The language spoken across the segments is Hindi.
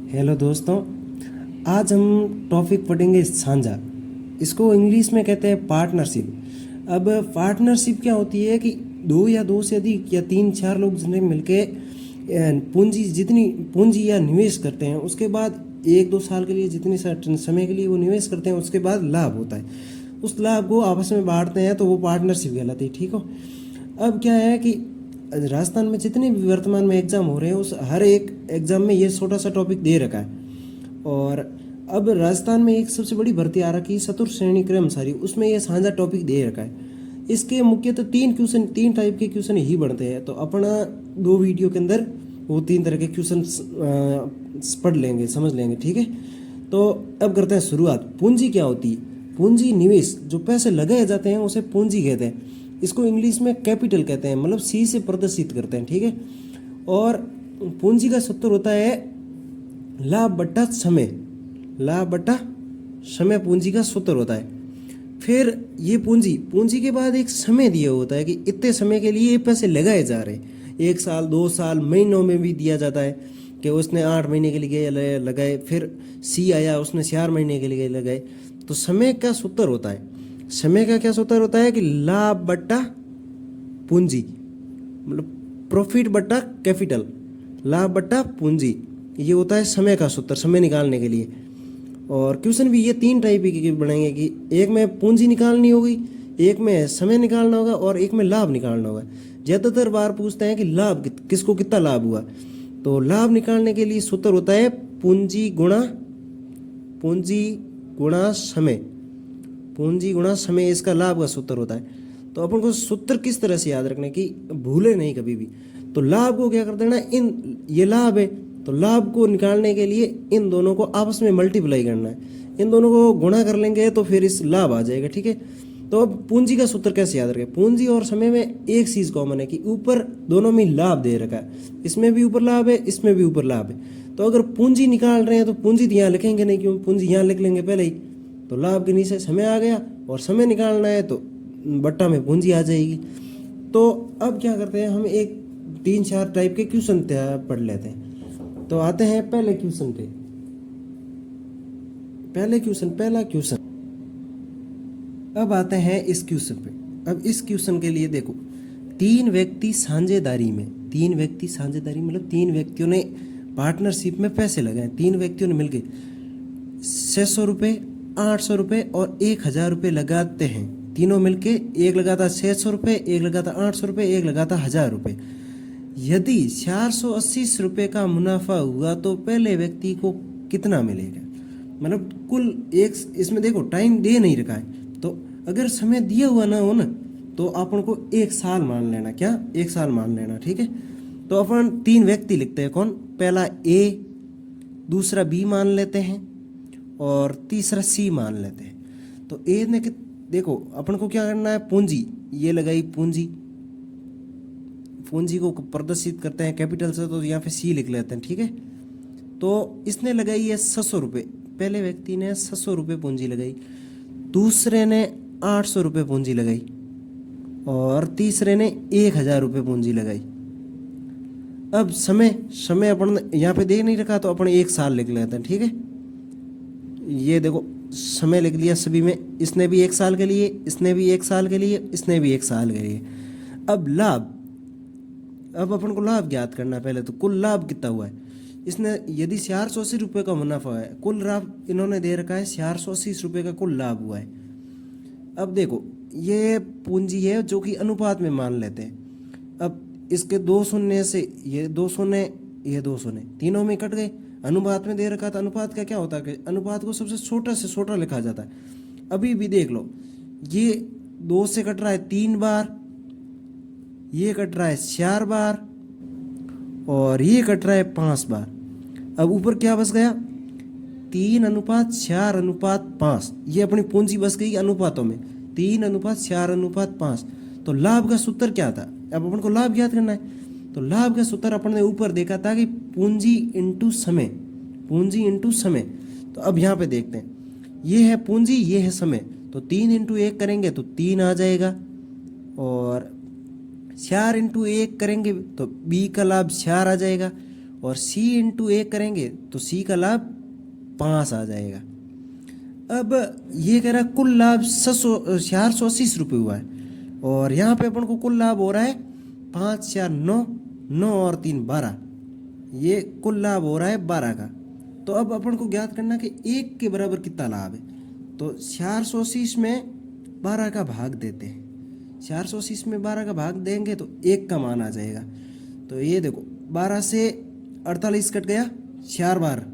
हेलो दोस्तों, आज हम टॉपिक पढ़ेंगे साझा। इसको इंग्लिश में कहते हैं पार्टनरशिप। अब पार्टनरशिप क्या होती है कि दो या दो से अधिक या तीन चार लोग जिन्हें मिलके जितनी पूंजी या निवेश करते हैं, उसके बाद एक दो साल के लिए जितनी समय के लिए वो निवेश करते हैं, उसके बाद लाभ होता है। उस लाभ को आपस में बांटते हैं तो वो पार्टनरशिप कहलाती है। ठीक हो। अब क्या है कि राजस्थान में जितने भी वर्तमान में एग्ज़ाम हो रहे हैं, उस हर एक एग्ज़ाम में ये छोटा सा टॉपिक दे रखा है। और अब राजस्थान में एक सबसे बड़ी भर्ती आ रखी है, चतुर्थ श्रेणी कर्मचारी, उसमें ये साझा टॉपिक दे रखा है। इसके मुख्यतः तीन टाइप के क्वेश्चन ही बनते हैं। तो अपना दो वीडियो के अंदर वो तीन तरह के क्वेश्चन पढ़ लेंगे, समझ लेंगे। ठीक है। तो अब करते हैं शुरुआत। पूंजी क्या होती है? पूंजी निवेश, जो पैसे लगाए जाते हैं उसे पूंजी कहते हैं। इसको इंग्लिश में कैपिटल कहते हैं, मतलब सी से प्रदर्शित करते हैं। ठीक है। और पूंजी का सूत्र होता है लाभ बट्टा समय। लाभ बट्टा समय पूंजी का सूत्र होता है। फिर ये पूंजी के बाद एक समय दिया होता है कि इतने समय के लिए ये पैसे लगाए जा रहे हैं। 1 साल 2 साल महीनों में भी दिया जाता है कि उसने 8 महीने के लिए लगाए। फिर सी आया, उसने 4 महीने के लिए लगाए। तो समय का सूत्र होता है, समय का क्या सूत्र होता है कि लाभ बट्टा पूंजी, मतलब प्रॉफिट बट्टा कैपिटल, लाभ बट्टा पूंजी, ये होता है समय का सूत्र, समय निकालने के लिए। और क्वेश्चन भी ये तीन टाइप के बनाएंगे कि एक में पूंजी निकालनी होगी, एक में समय निकालना होगा और एक में लाभ निकालना होगा। ज़्यादातर बार पूछते हैं कि लाभ किसको कितना लाभ हुआ। तो लाभ निकालने के लिए सूत्र होता है पूंजी गुणा समय। पूंजी गुणा समय इसका लाभ का सूत्र होता है। तो अपन को सूत्र किस तरह से याद रखने की, भूले नहीं कभी भी। तो लाभ को क्या कर देना, ये लाभ है तो लाभ को निकालने के लिए इन दोनों को आपस में मल्टीप्लाई करना है। इन दोनों को गुणा कर लेंगे तो फिर इस लाभ आ जाएगा। ठीक है। तो अब पूंजी का सूत्र कैसे याद रखें? पूंजी और समय में एक चीज कॉमन है कि ऊपर दोनों में लाभ दे रखा है। इसमें भी ऊपर लाभ है, इसमें भी ऊपर लाभ है। तो अगर पूंजी निकाल रहे हैं तो पूंजी तो यहाँ लिखेंगे नहीं, क्यों? पूंजी यहाँ लिख लेंगे पहले ही। तो लाभ के नीचे समय आ गया और समय निकालना है तो बट्टा में पूंजी आ जाएगी। तो अब क्या करते हैं, हम एक 3-4 टाइप के क्वेश्चन पढ़ लेते हैं। तो आते हैं पहले क्वेश्चन पे। पहला क्वेश्चन। अब आते हैं इस क्वेश्चन पे। अब इस क्वेश्चन के लिए देखो, तीन व्यक्ति साझेदारी मतलब तीन व्यक्तियों ने पार्टनरशिप में पैसे लगाए। तीन व्यक्तियों ने मिलकर 600 रुपये, 800 रुपये और 1000 रुपये लगाते हैं। तीनों मिलके, एक लगाता 600 रुपये, एक लगाता 800 रुपये, एक लगाता 1000 रुपये। यदि 480 रुपये का मुनाफा हुआ तो पहले व्यक्ति को कितना मिलेगा? मतलब कुल एक, इसमें देखो टाइम दे नहीं रखा है, तो अगर समय दिया हुआ ना हो ना तो अपन को 1 साल मान लेना। क्या? 1 साल मान लेना। ठीक है। तो अपन तीन व्यक्ति लिखते हैं। कौन? पहला ए, दूसरा बी मान लेते हैं और तीसरा सी मान लेते हैं। तो ए ने देखो अपन को क्या करना है, पूंजी ये लगाई, पूंजी को प्रदर्शित करते हैं कैपिटल से, तो यहाँ पे सी लिख लेते हैं। ठीक है। तो इसने लगाई है 600 रुपये। पहले व्यक्ति ने 600 रुपये पूंजी लगाई, दूसरे ने 800 रुपये पूंजी लगाई और तीसरे ने 1000 रुपये पूंजी लगाई। अब समय अपन यहाँ पे दे नहीं रखा तो अपन 1 साल लिख लेते हैं। ठीक है। ये देखो समय लिख लिया सभी में। इसने भी 1 साल के लिए, इसने भी 1 साल के लिए, इसने भी 1 साल के लिए। अब लाभ, अब अपन को लाभ ज्ञात करना है। पहले तो कुल लाभ कितना हुआ है। इसने यदि 480 रुपये का मुनाफा है, कुल लाभ इन्होंने दे रखा है 480 रुपये का कुल लाभ हुआ है। अब देखो ये पूंजी है जो कि अनुपात में मान लेते हैं। अब इसके 2 शून्य से ये 2 शून्य, ये 2 शून्य तीनों में कट गए। अनुपात में दे रखा था। अनुपात का क्या होता है? अनुपात को सबसे छोटा से छोटा लिखा जाता है। अभी भी देख लो, ये 2 से कट रहा है 3 बार, ये कट रहा है 4 बार और ये कट रहा है 5 बार। अब ऊपर क्या बच गया? 3:4:5। ये अपनी पूंजी बच गई अनुपातों में, 3:4:5। तो लाभ का सूत्र क्या था? अब अपन को लाभ ज्ञात करना है। तो लाभ का सूत्र अपन ने ऊपर देखा था कि पूंजी इंटू समय, पूंजी इंटू समय। तो अब यहाँ पे देखते हैं, ये है पूंजी, ये है समय। तो 3 × 1 करेंगे तो 3 आ जाएगा और 4 × 1 करेंगे तो बी का लाभ 4 आ जाएगा और सी इंटू 1 करेंगे तो सी का लाभ 5 आ जाएगा। अब ये कह रहा है कुल लाभ 480 रुपये हुआ है, और यहाँ पे अपन को कुल लाभ हो रहा है 5 4 9, 9 और 3 12, ये कुल लाभ हो रहा है 12 का। तो अब अपन को ज्ञात करना कि 1 के बराबर कितना लाभ है। तो 480 में 12 का भाग देते हैं, 480 में 12 का भाग देंगे तो 1 का मान आ जाएगा। तो ये देखो 12 से 48 कट गया 4 बार,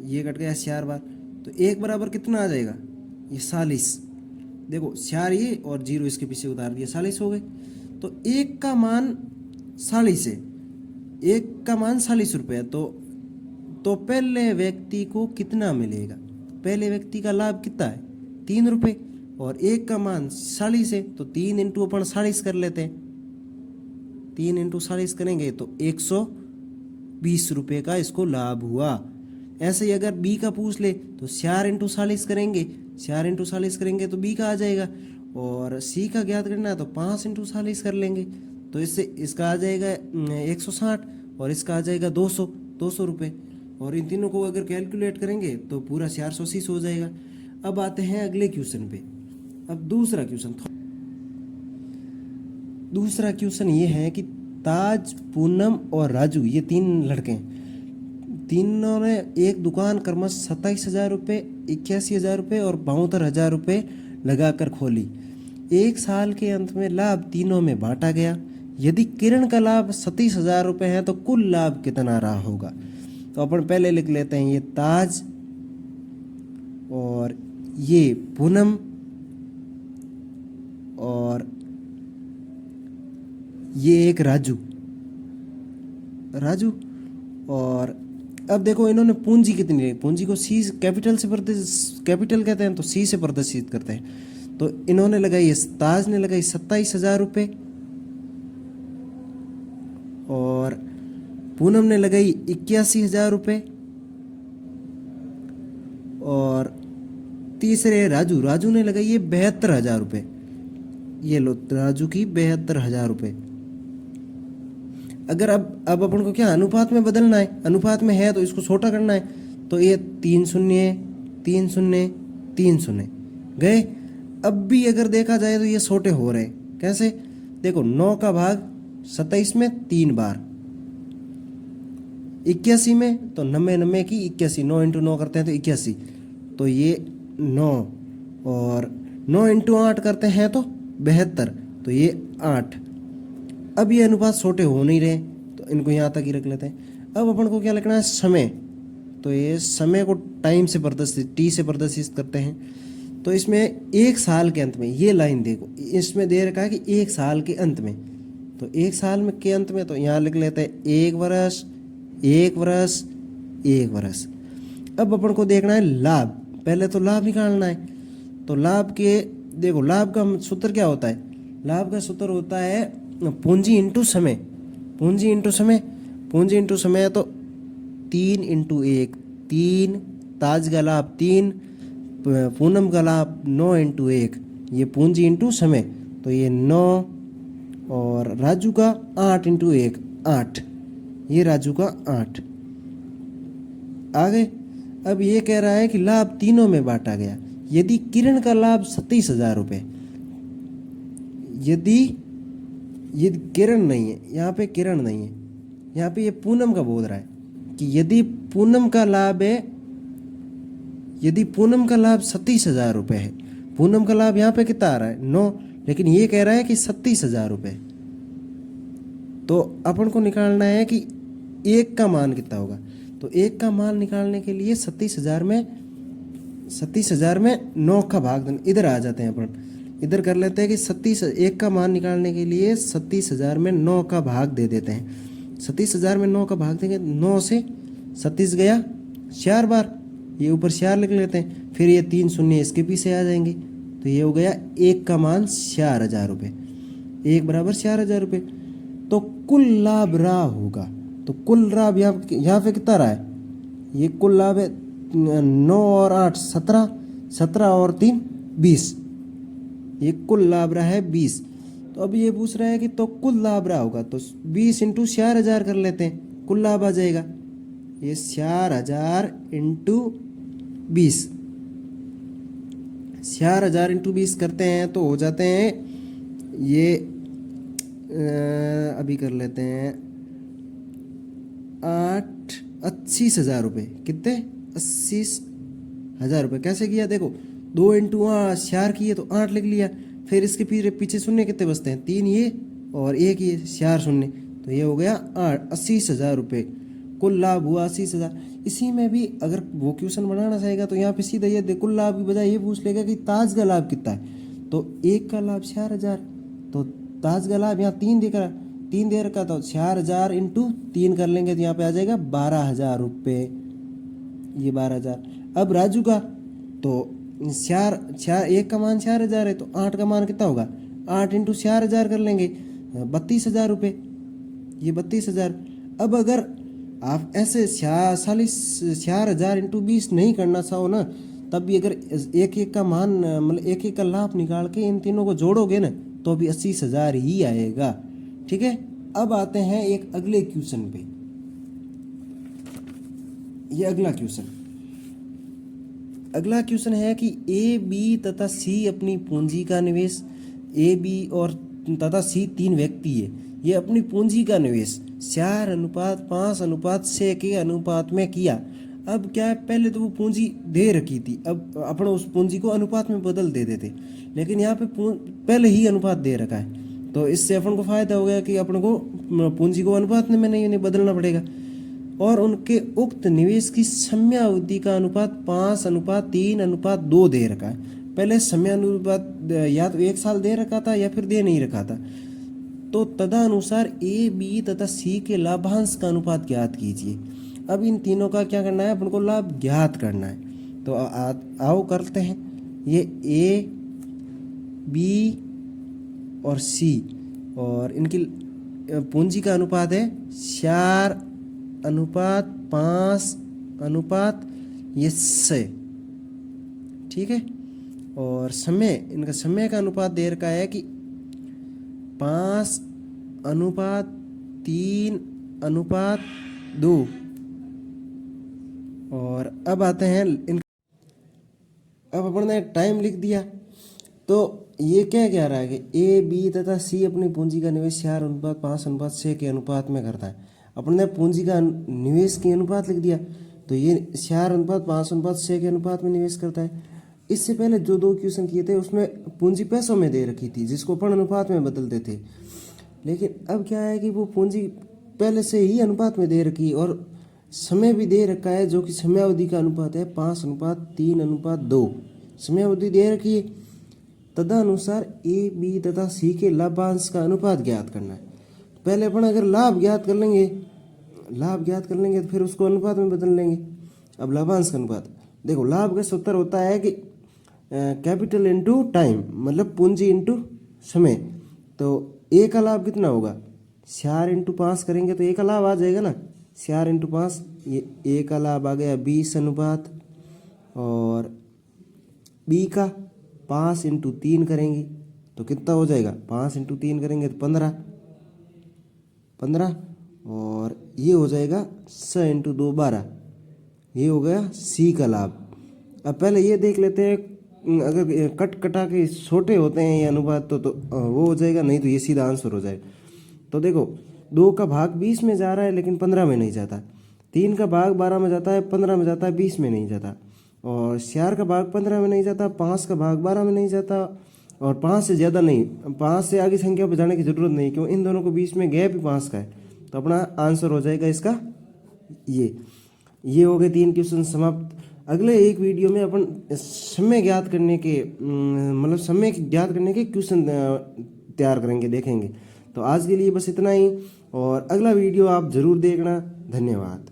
ये कट गया 4 बार, तो 1 बराबर कितना आ जाएगा, ये 40। देखो 4 ये और 0 इसके पीछे उतार दिया, 40 हो गए। तो 1 का मान 40 है, 1 का मान 40 रुपये है। तो पहले व्यक्ति को कितना मिलेगा, पहले व्यक्ति का लाभ कितना है 3 रुपये, और 1 का मान 40 है, तो 3 इंटू अपन 40 कर लेते हैं, 3 इंटू 40 करेंगे तो 120 रुपये का इसको लाभ हुआ। ऐसे ही अगर बी का पूछ ले तो 4 इंटू 40 करेंगे, 4 इंटू 40 करेंगे तो बी का आ जाएगा, और सी का ज्ञात करना है तो 5 इंटू 40 कर लेंगे, तो इससे इसका आ जाएगा 160 और इसका आ जाएगा 200 रुपये, और इन तीनों को अगर कैलकुलेट करेंगे तो पूरा 480 हो जाएगा। अब आते हैं अगले क्वेश्चन पे। अब दूसरा क्वेश्चन ये है कि ताज, पूनम और राजू ये 3 लड़के हैं, तीनों ने एक दुकान क्रमश 27,000 रुपये, 81,000 रुपये और 72,000 रुपये लगाकर खोली। 1 साल के अंत में लाभ तीनों में बांटा गया। यदि किरण का लाभ 27,000 रुपये है तो कुल लाभ कितना रहा होगा। तो अपन पहले लिख लेते हैं, ये ताज और ये पूनम और ये एक राजू। और अब देखो इन्होंने पूंजी कितनी ली, पूंजी को सी कैपिटल से कैपिटल कहते हैं तो सी से प्रदर्शित करते हैं। तो इन्होंने लगाई, ताज ने लगाई 27,000 रुपये और पूनम ने लगाई 81,000 रुपये, और तीसरे राजू ने लगाई ये 72,000 रुपये। ये लो राजू की 72,000 रुपये। अगर अब अपन को क्या अनुपात में बदलना है, अनुपात में है तो इसको छोटा करना है, तो ये 3 शून्य 3 शून्य 3 शून्य गए। अब भी अगर देखा जाए तो ये छोटे हो रहे, कैसे, देखो 9 का भाग 27 में 3 बार, 81 में तो 99 की 81, 9 इंटू 9 करते हैं तो 81, तो ये 9, और 9 इंटू 8 करते हैं तो 72, तो ये 8। अब ये अनुपात छोटे हो नहीं रहे तो इनको यहाँ तक ही रख लेते हैं। अब अपन को क्या लिखना है, समय, तो ये समय को टाइम से प्रदर्शित, टी से प्रदर्शित करते हैं। तो इसमें 1 साल के अंत में, ये लाइन देखो इसमें दे रखा है कि 1 साल के अंत में, तो 1 साल में के अंत में तो यहाँ लिख लेते हैं 1 वर्ष 1 वर्ष 1 वर्ष। अब अपन को देखना है लाभ, पहले तो लाभ निकालना है। तो लाभ के देखो, लाभ का सूत्र क्या होता है, लाभ का सूत्र होता है पूंजी इंटू समय, पूंजी इंटू समय तो 3 इंटू 1 3, ताज का लाभ 3, पूनम का लाभ 9 इंटू 1, ये पूंजी इंटू समय, तो ये 9, और राजू का 8 इंटू 1 8, ये राजू का 8 आगे। अब ये कह रहा है कि लाभ तीनों में बांटा गया। यदि किरण का लाभ 27,000 रुपये, यदि किरण नहीं है, यहाँ पे किरण नहीं है, यहाँ पे ये पूनम का बोल रहा है कि यदि पूनम का लाभ है, यदि पूनम का लाभ 27,000 रुपये है, पूनम का लाभ यहाँ पे कितना आ रहा है 9, लेकिन ये कह रहा है कि 27,000 रुपये। तो अपन को निकालना है कि 1 का मान कितना होगा। तो 1 का मान निकालने के लिए 27,000 में 9 का भाग देना, इधर आ जाते हैं अपन, इधर कर लेते हैं कि 1 का मान निकालने के लिए 27,000 में 9 का भाग दे देते हैं। 27,000 में 9 का भाग देंगे, 9 से 37 गया 4 बार, ये ऊपर 4 लिख लेते हैं, फिर ये 3 शून्य इसके पीछे आ जाएंगे, तो ये हो गया 1 का मान 4,000 रुपये, 1 बराबर 4,000 रुपये। तो कुल लाभ रहा होगा, तो कुल लाभ यहाँ पे कितना रहा है, ये कुल लाभ है 9 और 8 17, 17 और 3 20, ये कुल लाभ रहा है 20। तो अब ये पूछ रहा है कि तो कुल लाभ रहा होगा, तो 20 इंटू 4,000 कर लेते हैं, कुल लाभ आ जाएगा। ये 4000 इंटू 20, 4000 इंटू 20 करते हैं तो हो जाते हैं ये अभी कर लेते हैं 80,000 रुपये। कितने? 80,000 रुपये। कैसे किया? देखो 2 इंटू 4 किए तो 8 लिख लिया, फिर इसके पीछे शून्य कितने बचते हैं? 3 ये और 1 ये, 4 शून्य, तो ये हो गया 80,000 रुपये। कुल लाभ हुआ 80,000। इसी में भी अगर वो क्वेश्चन बनाना चाहेगा तो यहाँ पे सीधा ये कुल लाभ की बजाय ये पूछ लेगा कि ताज का लाभ कितना है। तो एक का लाभ 4,000, तो ताज का लाभ यहाँ 3 दे रखा, तो 4,000 इंटू 3 कर लेंगे तो यहाँ पे आ जाएगा 12,000 रुपये। ये 12,000। अब राजू का तो 4 एक का मान 4,000 है, तो 8 का मान कितना होगा? 8 इंटू 4,000 कर लेंगे, 32,000 रुपये। ये 32,000। अब अगर आप ऐसे 4,000 इंटू 20 नहीं करना चाहो ना, तब भी अगर एक एक का मान मतलब एक एक का लाभ निकाल के इन तीनों को जोड़ोगे ना तो भी 80,000 ही आएगा। ठीक है। अब आते हैं एक अगले क्वेश्चन पे। ये अगला क्वेश्चन है कि ए, बी तथा सी अपनी पूंजी का निवेश, ए, बी और तथा सी 3 व्यक्ति है, ये अपनी पूंजी का निवेश 4:5:6 के अनुपात में किया। अब क्या है, पहले तो वो पूंजी दे रखी थी, अब अपन उस पूंजी को अनुपात में बदल देते थे, लेकिन यहाँ पे पहले ही अनुपात दे रखा है, तो इससे अपन को फायदा हो गया कि अपन को पूंजी को अनुपात में नहीं बदलना पड़ेगा। और उनके उक्त निवेश की समयावधि का अनुपात 5:3:2 दे रखा है। पहले समयानुपात या तो 1 साल दे रखा था या फिर दे नहीं रखा था। तो तदनुसार ए, बी तथा सी के लाभांश का अनुपात ज्ञात कीजिए। अब इन तीनों का क्या करना है? अपन को लाभ ज्ञात करना है। तो आओ करते हैं। ये ए, बी और सी और इनकी पूंजी का अनुपात है 4:5:6। ठीक है। और इनका समय का अनुपात दे रखा है कि 5:3:2। और अब आते हैं अब अपन ने टाइम लिख दिया, तो ये क्या रहा है कि ए, बी तथा सी अपनी पूंजी का निवेश 4:5:6 के अनुपात में करता है। अपन ने पूंजी का निवेश की अनुपात लिख दिया, तो ये 4:5:6 के अनुपात में निवेश करता है। इससे पहले जो 2 क्वेश्चन किए थे उसमें पूंजी पैसों में दे रखी थी, जिसको अपन अनुपात में बदलते थे। लेकिन अब क्या है कि वो पूंजी पहले से ही अनुपात में दे रखी और समय भी दे रखा है, जो कि समयावधि का अनुपात है 5:3:2। समयावधि दे रखी है। तदनुसार ए, बी तथा सी के लाभांश का अनुपात ज्ञात करना है। पहले अपन अगर लाभ ज्ञात कर लेंगे तो फिर उसको अनुपात में बदल लेंगे। अब लाभांश का अनुपात देखो, लाभ का सूत्र होता है कि कैपिटल इंटू टाइम, मतलब पूंजी इंटू समय। तो ए का लाभ कितना होगा? 4:5 करेंगे तो ए का लाभ आ जाएगा ना, 4:5। ये ए का लाभ आ गया 20 अनुपात, और बी का 5:3 करेंगे तो कितना हो जाएगा? 5:3 करेंगे तो 15, और ये हो जाएगा 6:2 12। ये हो गया सी का लाभ। अब पहले ये देख लेते हैं, अगर कटा के छोटे होते हैं ये अनुपात तो वो हो जाएगा, नहीं तो ये सीधा आंसर हो जाएगा। तो देखो 2 का भाग 20 में जा रहा है लेकिन 15 में नहीं जाता, 3 का भाग 12 में जाता है, 15 में जाता है, 20 में नहीं जाता, और 4 का भाग 15 में नहीं जाता, 5 का भाग 12 में नहीं जाता, और 5 से ज़्यादा नहीं, 5 से आगे संख्या पर जाने की ज़रूरत नहीं, क्यों इन दोनों के बीच में गैप ही 5 का है। तो अपना आंसर हो जाएगा इसका ये हो गए 3 क्वेश्चन समाप्त। अगले एक वीडियो में अपन समय ज्ञात करने के क्वेश्चन तैयार करेंगे, देखेंगे। तो आज के लिए बस इतना ही, और अगला वीडियो आप ज़रूर देखना। धन्यवाद।